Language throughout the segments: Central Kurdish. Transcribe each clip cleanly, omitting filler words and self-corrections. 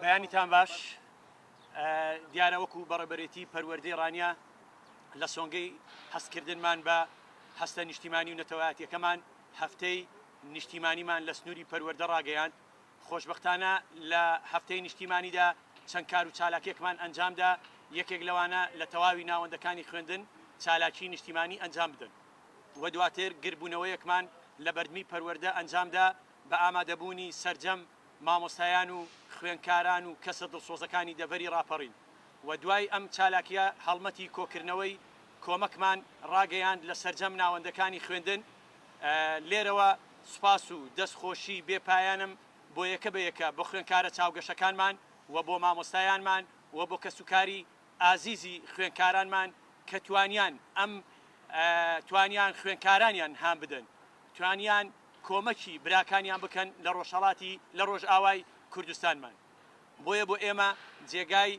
بەیانیتان باش دیارە وەکو بەڕێبەرێتی پەروەردەی ڕانیا لە سۆنگەی هەستکردنمان بە هەستە نیشتیمانی و نەتەوایەتیەکەمان هەفتەی نیشتیمانیمان لە سنووری پەروەردە ڕاگەیاند. خۆشبەختانە لە هەفتەی نیشتیمانیدا چەند کار و چالاکێکمان ئەنجامدا. یەکێک لەوانە لە تەواوی ناوەندەکانی خوێندن چالاکی نیشتیمانی ئەنجام بدەن و دواتر گربوونەوەیەکمان لە بەردمی پەروەردە ئەنجامدا بە ئامادەبوونی سەرجەم مامۆستایان و خوێنکاران و کەسە دڵسۆزەکانی دەڤەری ڕاپەڕین و دوای ئەم چالاکیە هەڵمەتی کۆکردنەوەی کۆمەکمان ڕاگەیاند لە سەرجەم ناوەندەکانی خوێندن. لێرەوە سوپاس و دەستخۆشی بێپایانم بۆ یەکە بە یەکە بۆ خوێنکارە چاوگەشەکانمان و بۆ مامۆستایانمان و بۆ کەسوکاری ئازیزی خوێنکارانمان کە توانیان توانیان خوێنکارانیان هام بدەن، توانیان کۆمەکی براکانیان بکەن لە ڕۆژهەڵاتی لە ڕۆژئاوای کوردستانمان. بۆیە بۆ ئێمە جێگای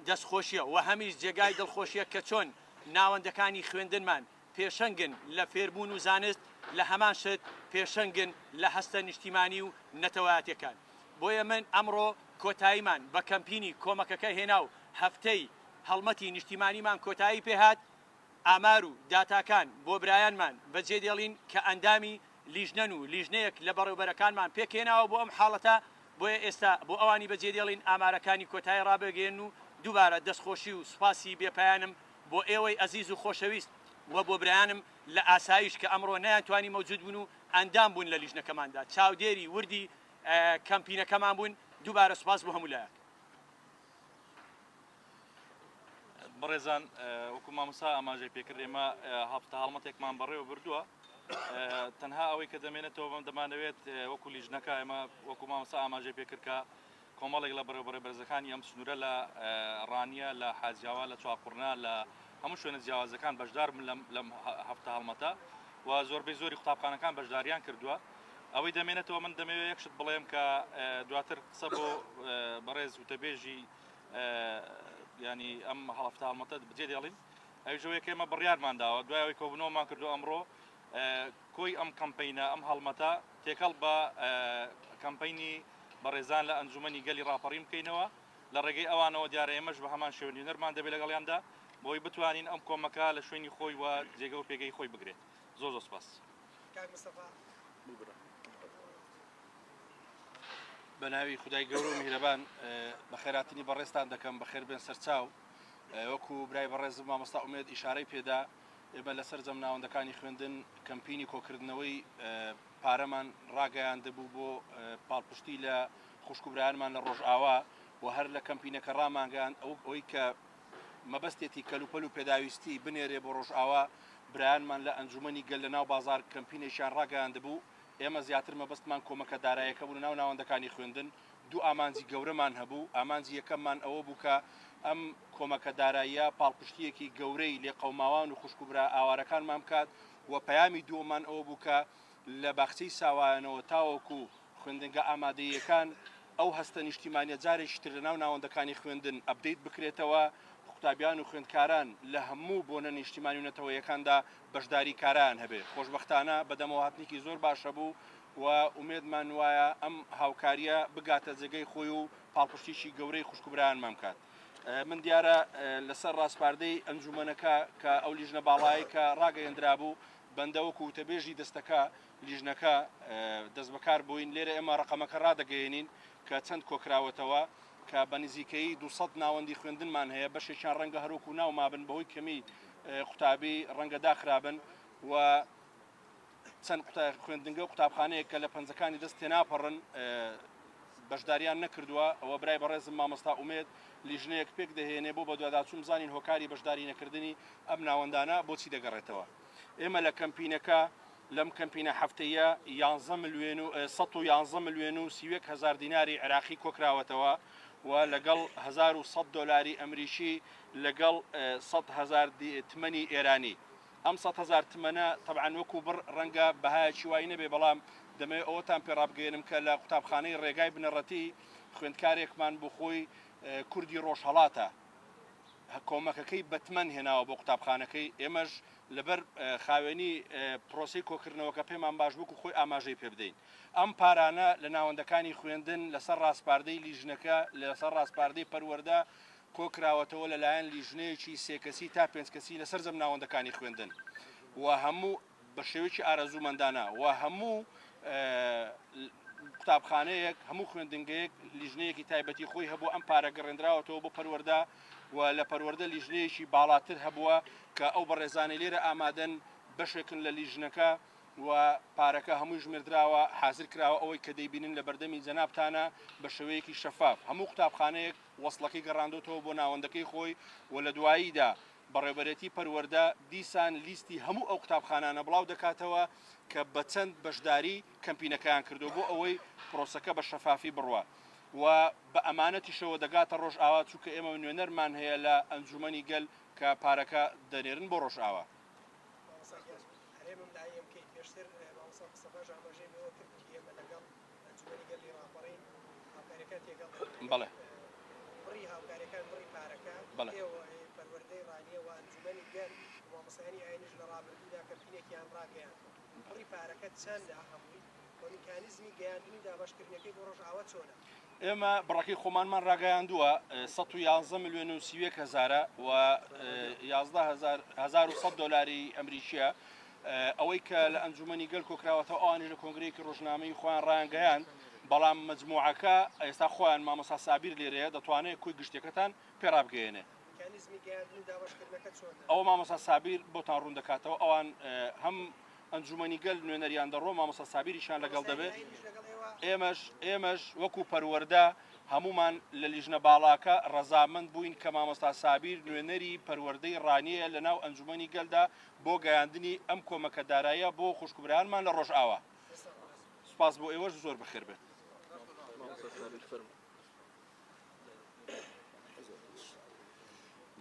دەستخۆشیە و هەمیش جێگای دڵخۆشیە کە چۆن ناوەندەکانی خوێندنمان پێشەنگن لە فێربوون و زانست لە هەمان شت پێشەنگن لە هەستە نیشتیمانی و نەتەوایەتیەکان. بۆیە من ئەمڕۆ کۆتاییمان بە کەمپینی کۆمەکەکە هێنا و هەفتەی هەڵمەتی نیشتیمانیمان کۆتایی پێهات. ئامار و داتاکان بۆ برایانمان بەجێ دێڵین کە ئەندامی لیژنەن و لیژنەیەک لە بەڕێوەبەرەکانمان پێکێناوە بۆ ئەم حاڵەتە. بۆیە ئێستا بۆ ئەوانی بەجێ دێڵین ئامارەکانی کۆتایی ڕابگەێن و دووبارە دەستخۆشی و سوپاسی بێپایانم بۆ ئێوەی ئەزیز و خۆشەویست و بۆ برایانم لە ئاسایش کە ئەمڕۆ نەیانتوانی مەوجود بوون و ئەندام بوون لە لیژنەکەماندا چاودێری وردی کەمپینەکەمان بوون. دووبارە سوپاس بۆ هەموو لایەک. بەڕێزان وەکو مامۆستا ئاماژەی پێکرد ئێمە هەفتە هەڵمەتێکمان بەڕێوە بردووە. تەنها ئەوەی کە دەمێنێتەوە بەم دەمانەوێت وەکو لیژنەکە ئێمە وەکو مامۆستا ئاماژەی پێکرد کە کۆمەڵێک لە بەڕێوەبەرە بەرزەکانی ئەم سنوورە لە ڕانیە لە حاجیاوا لە چاپڕنا لە هەموو شوێنە جیاوازەکان بەشدار من لەم هەفتە هەڵمەتە و زۆربەی زۆری قوتابخانەکان بەشداریان کردووە. ئەوەی دەمێنێتەوە من دەمەوێت یەکشت بڵێم کە دواتر قسە بۆ بەڕێز وتەبێژی ینی ئەم هەڵەفتە هەڵمەتە بجێ دێڵین. ئەوژەوەیەک ئێمە بڕیارمان داوە دوایەوەی کۆبوونەوەمان کردو ئەمڕۆ کۆی ئەم کەمپینە ئەم هەڵمەتە تێکەڵ بە کەمپینی بەڕێزان لە ئەنجومەنی گەلی ڕاپەڕی بکەینەوە. لە ڕێگەی ئەوانەوە دیارە ئێمەش بە هەمان شێوەی نەرمان دەبێت لەگەڵیاندا بۆی بتوانین ئەم کۆمەکە لە شوێنی خۆی و جێگە و پێگەی خۆی بگرێت. زۆر زۆر سپاس. بە ناوی خودای گەورە و میهرەبان بە خێراتنی بەڕێستان دەکەم بەخێر بێن سەرچاو. وەکو برای بەڕێزم مامۆستا ئومێد ئیشارەی پێدا ئێمە لەسەر جەم ناوەندەکانی خوێندن کەمپینی کۆکردنەوەی پارەمان ڕاگەیاندەبوو بۆ پاڵپشتی لە خوشکوبرایانمان لە ڕۆژئاوا و هەر لە کەمپینەکە ڕامانگەیاند ئەوەی کە مەبەستێتی کەلوپەل و پێداویستی بنێرێ بۆ ڕۆژئاوا برایانمان لە ئەنجومەنی گەل لە ناو بازار کەمپینێکیان ڕاگەیاندەبوو. ئێمە زیاتر مەبەستمان کۆمەکە دارایەکە بوو ناو ناوەندەکانی خوێندن. دوو ئامانجی گەورەمان هەبوو. ئامانجی یەکەممان ئەوە بوو کە ئەم کۆمەکە داراییە پاڵپشتیەکی گەورەی لێ قەوماوان و خوشکوبرا ئاوارەکانمان بکات و پەیامی دووەمان ئەوە بوو کە لە باخچەی ساوایانەوە تاوەکو خوێندنگە ئامادەیەکان ئەو هەستە نیشتیمانیە جارێکی تر لە ناو ناوەندەکانی خوێندن ئەپدەیت بکرێتەوە. قوتابیان و خوێندکاران لە هەموو بۆنە نیشتیمانی و نەتەوەیەکاندا بەشداری کاران هەبێت. خۆشبەختانە بەدەمەوە هاتنێکی زۆر باشە بوو و ئومێدمان وایە ئەم هاوکاریە بگاتە جێگەی خۆی و پاڵپشتیشی گەورەی خوشکوبرایانمان بکات. من دیارە لەسەر ڕاستپاردەی ئەنجومەنەکە کە ئەو لیژنە باڵایی کە ڕاگەیەندرا بوو بەندەوەکو وتەبێژی دەستەکە لیژنەکە دەست بەکار بووین. لێرە ئێمە ڕقەمەکە ڕادەگەیەنین کە چەند کۆکراوەتەوە کە بە نزیکەی 200 ناوەندی خوێندنمان هەیە. بەشێکیان ڕەنگە هەروکو ناومابن بەهۆی کەمی قوتابی ڕەنگە داخرابن و چەند خوێندنگە و قوتابخانەیە کە لە پەنجەکانی دەست تێناپەڕن بەشداریان نەکردووە. ئەوە برای بەڕێزم مامۆستا ئومێد لیژنەیەک پێک دەهێنێ بۆ بە دوواداچوو بزانین هۆکاری بەشداری نەکردنی ئەم ناوەندانە بۆچی دەگەڕێتەوە. ئێمە لە کەمپینەکە لەم کەمپینە هەفتەیە 111 ملیۆن و 31 هزار دیناری عێراقی کۆکراوەتەوە و لەگەڵ 1100 دۆلاری ئەمریکی لەگەڵ 100 هزار تمەنی ئێرانی. ئەم 100 هزار تمەنە طبعاً وەکو بڕ ڕەنگە بەهایەکی وای نەبێ، بەڵام دەمەوێت ئەوەتان پێڕابگەێنم کە لە قوتابخانەی ڕێگای بنەڕەتی خوێندکارێکمان بۆ خۆی کوردی ڕۆژهەڵاتە کۆمەکەکەی بەتمەن هێناوە بۆ قوتابخانەکەی. ئێمەش لەبەر خاوێنی پرۆسی کۆکردنەوەکە پێمان باش بوو و خۆی ئاماژەی پێ بدەین ئەم پارانە لە ناوەندەکانی خوێندن لەسەر ڕاستپاردەی لیژنەکە لەسەر ڕاستپاردەی پەروەردە کۆکراوەتەوە لەلایەن لیژنەیەکی سێکەسی تا پێنجکەسی لەسەر زەم ناوەندەکانی خوێندن و هەموو بە شێوەیەکی ئارەزوومەندانە و هەموو قوتابخانەیەک هەموو خوێندنگەیەک لیژنەیەکی تایبەتی خۆی هەبوو ئەم پارە گەڕێنراوەتەوە بۆ پەروەردە و لە پەروەردە لیژنەیەکی باڵاتر هەبووە کە ئەو بەڕێزانەی لێرە ئامادەن بەشێکن لە لیژنەکە و پارەکە هەمووی ژمێردراوە حازر کراوە ئەوەی کە دەیبینن لە بەردەمی جەنابتانە بە شێوەیەکی شەفاف هەموو قوتابخانەیەک وەسڵەکەی گەڕاندۆتەوە بۆ ناوەندەکەی خۆی و لە دواییدا بەڕێبەرەتی پەروەردە دیسان لیستی هەموو ئەو قوتابخانانە بڵاو دەکاتەوە کە بە چەند بەشداری کەمپینەکەیان کردو بۆ ئەوەی پرۆسەکە بە شەفافی بڕوە و بە ئەمانەتیشەوە دەگاتە ڕۆژ ئاوا چووکە ئێمە نوێنەرمان هەیە لە ئەنجومەنی گەل کە پارەکە دەنێرن بۆ ڕۆژ ئاوا بەڵێ بەڵێ پەروەردەی ڕانیە و ئەنجومەنی گەل مامۆستایانی ئاینیش لە ڕابردوودا کەمپینێکیان ڕاگەیان بڕی پارەکە چەندە هەمووی بۆ میکانیزمی گەیاندنی دابەشکردنەکەی بۆ ڕۆژ ئاوا چۆنە ئێمە بڕەکەی خۆمانمان ڕاگەیاندووە 111 ملیۆن و 31 هزارە و 11,100 دلاری ئەمریکیە ئەوەی کە لە ئەنجومەنی گەل کۆکراوەتەوە ئەوانی لە کۆنگرەیەکی ڕۆژنامەی خۆیان ڕایانگەیان بەڵام مجموعەکە ئێستا خۆیان مامۆستا سابیر لێرەیە دەتوانێت کوی گشتەکەتان پێڕابگەێنێ ئەوە مامۆستا سابیر بۆتان ڕوون دەکاتەوە ئەوان هەم ئەنجومەنی گەل نوێنەریان دەڕۆ مامۆستا سابیریشان لەگەڵ دەبێت ئێمەش وەکو پەروەردە هەمومان لە لیژنە باڵاکە ڕەزامەند بووین کە مامۆستا سابیر نوێنەری پەروەردەی ڕانیە لە ناو ئەنجومەنی گەلدا بۆ گەیاندنی ئەم کۆمەکە داراییە بۆ خوشکبرایانمان لە ڕۆژ ئاوا سپاس بۆ ئێوەش زۆر بەخێر بێت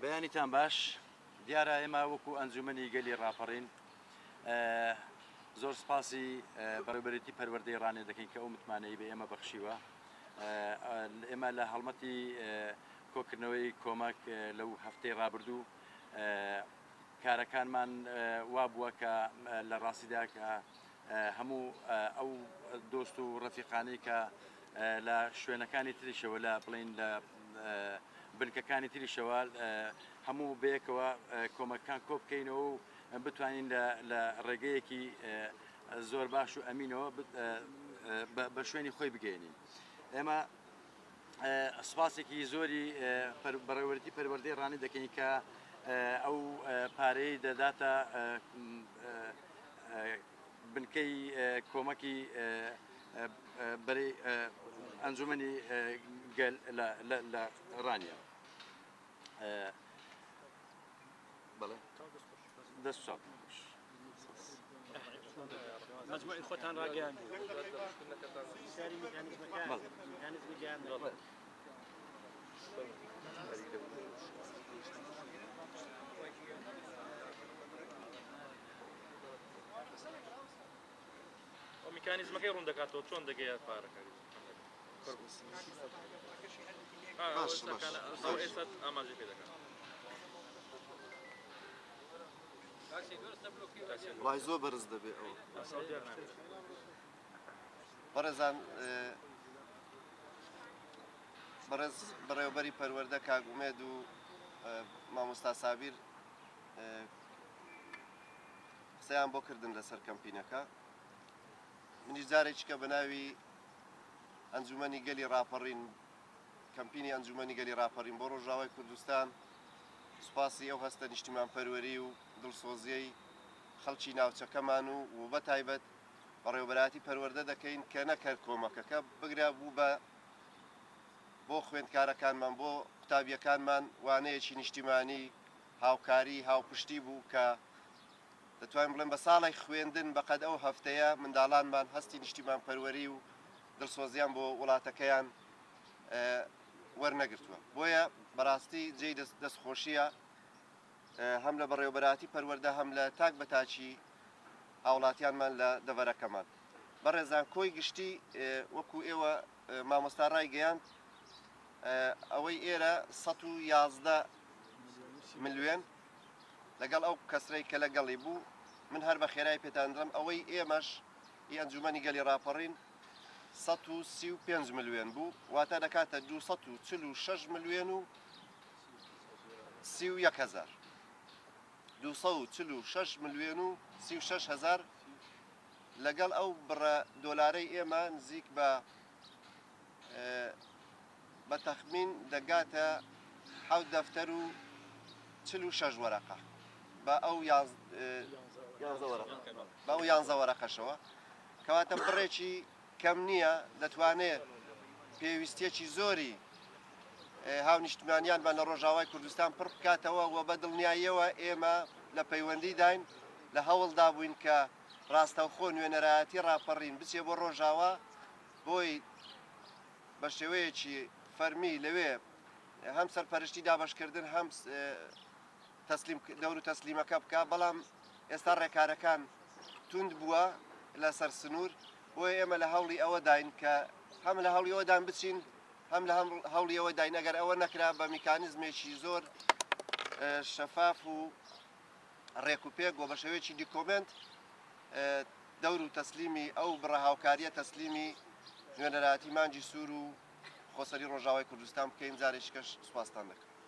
بەیانیتان باش دیارە ئێمە وەکو ئەنجومەنی گەلی ڕاپەڕین زۆر سپاسی بەڕێوەبەرێتی پەروەردەی ڕانێ دەکەین کە ئەو متمانەی بە ئێمە بەخشیوە ئێمە لە هەڵمەتی کۆکردنەوەی کۆمەک لەو هەفتەی ڕابردوو کارەکانمان وا بووە کە لە ڕاستیدا کە هەموو ئەو دۆست و ڕەفیقانەی کە لە شوێنەکانی تریشەوە لە بڵین لە بنکەکانی تریشەوە هەموو بەیەکەوە کۆمەکان کۆ بکەینەوە و بتوانین لە ڕێگەیەکی زۆر باش و ئەمینەوە بە شوێنی خۆی بگەێنین ئێمە سپاسێکی زۆری بەڕێوەبەرێتی پەروەردەی ڕانی دەکەین کە ئەو پارەی دەداتە بنکەی کۆمەکی بەرەی ئەنجومەنی گەل لە ڕانیە بەڵێ دەست مجموعی خۆتان ڕاگەیان میکانیزمەکەی ڕوون دەکاتەوە چۆن دەگەیات پارەکە ئێستا ئاماژەی پێ دەکات وای زۆر بەرز دەبێت ئەو بەڕێزان بەڕێز بەڕێوەبەری پەروەردە کاگومێد و مامۆستا سابیر قسەیان بۆ کردن لەسەر کەمپینەکە منیش جارێکیکە بە ناوی ئەنجومەنی گەلی ڕاپەڕین کەمپینی ئەنجومەنی گەلی ڕاپەڕین بۆ ڕۆژاوای کوردستان سوپاسی ئەو هەستە نیشتیمان پەروەری و دڵسۆزیەی خەڵکی ناوچەکەمان و بە تایبەت بەڕێوەبەراتی پەروەردە دەکەین کە نەکرد کۆمەکەکە بگرا بوو بۆ خوێندکارەکانمان بۆ قوتابیەکانمان وانەیەکی نیشتیمانی هاوکاری هاوپشتی بوو کە دەتوانین بڵێن بە ساڵی خوێندن بەقەد ئەو هەفتەیە منداڵانمان هەستی نیشتیمان پەروەری و دڵسۆزیان بۆ وڵاتەکەیان وەرنەگرتووە بۆیە بەڕاستی جێی دەستخۆشیە هەم لە بەڕێوەبەراتی پەروەردە هەم لە تاک بەتاچی هاوڵاتیانمان لە دەڤەرەکەمان بەڕێزان کۆی گشتی وەکو ئێوە مامۆستا ڕایگەیاند ئەوەی ئێرە 111 ملیۆن لەگەڵ ئەو کەسرەی کە لەگەڵی بوو من هەر بە خێرای پێتاندرم ئەوەی ئێمەش ئەنجومەنی گەلی ڕاپەڕین 135 ملیۆن بوو واتە دەکاتە 246 ملیۆن و 31 هزار 246 ملیۆن و 36 هزار لەگەڵ ئەو بڕە دۆلارەی ئێمە نزیک بە تەخمین دەگاتە 7 دەفتەر و 46 وەرەقە بە ئەو 11 وەرەقەشەوە کەواتە بڕێکی کەم نییە دەتوانێت پێویستێکی زۆری هاو نیشتمانیان بە لە ڕۆژاوای کوردستان پڕ بکاتەوە و بە دڵنیاییەوە ئێمە لە پەیوەندی داین لە هەوڵدا بووین کە ڕاستەوخۆ نوێنەرایەتی ڕاپەڕین بچێ بۆ ڕۆژاوا بۆی بە شێوەیەکی فەرمی لەوێ هەم سەرپەرشتی دابەشکردن هەم دەور و تەسلیمەکە بکە بەڵام ئێستا ڕێکارەکان توند بووە لەسەر سنوور بۆیە ئێمە لە هەوڵی ئەوە داین کە هەم لە هەوڵی ئەوەدان بچین هەم لە هەوڵی ئەوە داین ئەگەر ئەوە نەکرا بە میکانیزمێکی زۆر شەفاف و ڕێکوپێک و بە شێوەیەکی دیکۆمنت دەور و تەسلیمی ئەو بڕە هاوکاریە تەسلیمی نوێنەرایەتی مانگی سوور و خۆسەری ڕۆژاوای کوردستان بکەین جارێکیکەش سوپاستان دەکەم.